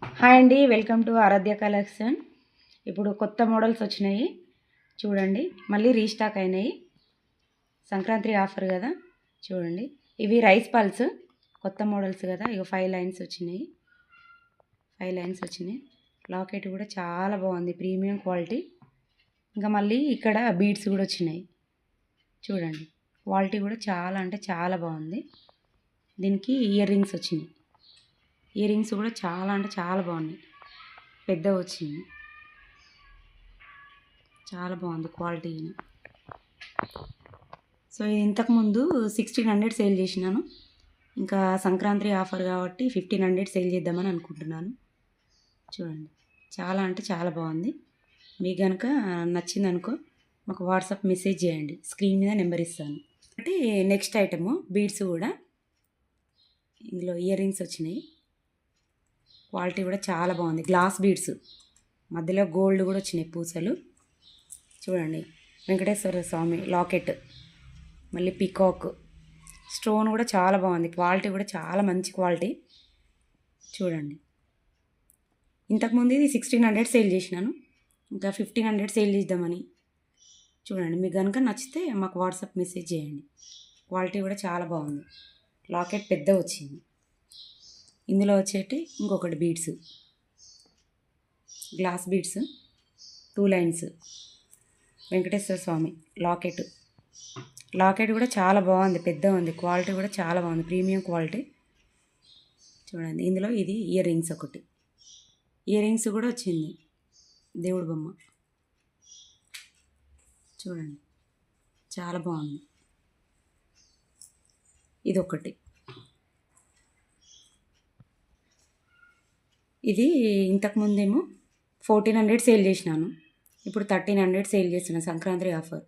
Hi అండి, welcome to Aaradhya collection. ఇప్పుడు కొత్త మోడల్స్ వచ్చినాయి చూడండి, మళ్ళీ రీస్టాక్ అయినాయి. సంక్రాంతి ఆఫర్ కదా చూడండి. ఇవి రైస్ పల్స్ కొత్త మోడల్స్ కదా. ఇక 5 లైన్స్ వచ్చినాయి, 5 లైన్స్ వచ్చినాయి. లాకెట్ కూడా చాలా బాగుంది, ప్రీమియం క్వాలిటీ. ఇంకా మళ్ళీ ఇక్కడ బీడ్స్ కూడా వచ్చినాయి చూడండి. క్వాలిటీ కూడా చాలా అంటే చాలా బాగుంది. దీనికి ఇయర్ రింగ్స్ వచ్చినాయి. ఇయర్ రింగ్స్ కూడా చాలా అంటే చాలా బాగున్నాయి, పెద్ద వచ్చింది. చాలా బాగుంది క్వాలిటీ. సో ఇది ఇంతకుముందు 1600 సేల్ చేసినాను. ఇంకా సంక్రాంతి ఆఫర్ కాబట్టి 1500 సేల్ చేద్దామని అనుకుంటున్నాను. చూడండి, చాలా అంటే చాలా బాగుంది. మీకు కనుక నచ్చిందనుకో మాకు వాట్సాప్ మెసేజ్ చేయండి, స్క్రీన్ మీద నెంబర్ ఇస్తాను. అంటే నెక్స్ట్ ఐటము బీడ్స్ కూడా. ఇందులో ఇయర్ రింగ్స్ వచ్చినాయి, క్వాలిటీ కూడా చాలా బాగుంది. గ్లాస్ బీడ్స్ మధ్యలో గోల్డ్ కూడా వచ్చినాయి పూసలు. చూడండి, వెంకటేశ్వర స్వామి లాకెట్, మళ్ళీ పికాక్ స్టోన్ కూడా చాలా బాగుంది. క్వాలిటీ కూడా చాలా మంచి క్వాలిటీ. చూడండి, ఇంతకుముందు ఇది 1600 సేల్ చేసినాను, ఇంకా 1500 సేల్ చేద్దామని. చూడండి, మీకు కనుక నచ్చితే మాకు వాట్సాప్ మెసేజ్ చేయండి. క్వాలిటీ కూడా చాలా బాగుంది. లాకెట్ పెద్ద వచ్చింది. ఇందులో వచ్చేటి ఇంకొకటి beads, glass beads 2 lines, Venkateswara Swamy locket. Locket కూడా చాలా బాగుంది, పెద్ద ఉంది. క్వాలిటీ కూడా చాలా బాగుంది, ప్రీమియం క్వాలిటీ. చూడండి, ఇందులో ఇది ఇయర్ రింగ్స్ ఒకటి. ఇయర్ రింగ్స్ కూడా వచ్చింది, దేవుడి బొమ్మ. చూడండి, చాలా బాగుంది. ఇది ఒకటి. ఇది ఇంతకుముందేమో 1400 సేల్ చేసినాను, ఇప్పుడు 1300 సేల్ చేస్తున్నాను సంక్రాంతి ఆఫర్.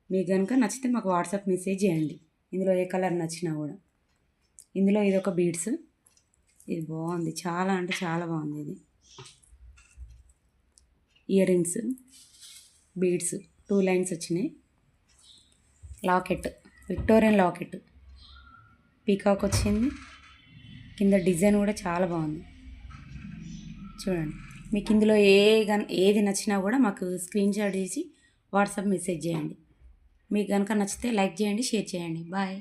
మీకు కనుక నచ్చితే మాకు వాట్సాప్ మెసేజ్ చేయండి, ఇందులో ఏ కలర్ నచ్చినా కూడా. ఇందులో ఇది ఒక బీడ్స్, ఇది బాగుంది, చాలా అంటే చాలా బాగుంది. ఇది ఇయర్ రింగ్స్, బీడ్స్ 2 లైన్స్ వచ్చినాయి. లాకెట్, విక్టోరియన్ లాకెట్, పీకాక్ వచ్చింది. కింద డిజైన్ కూడా చాలా బాగుంది. చూడండి, మీకు ఇందులో ఏది నచ్చినా కూడా మాకు స్క్రీన్ షాట్ చేసి వాట్సాప్ మెసేజ్ చేయండి. మీకు కనుక నచ్చితే లైక్ చేయండి, షేర్ చేయండి. బాయ్.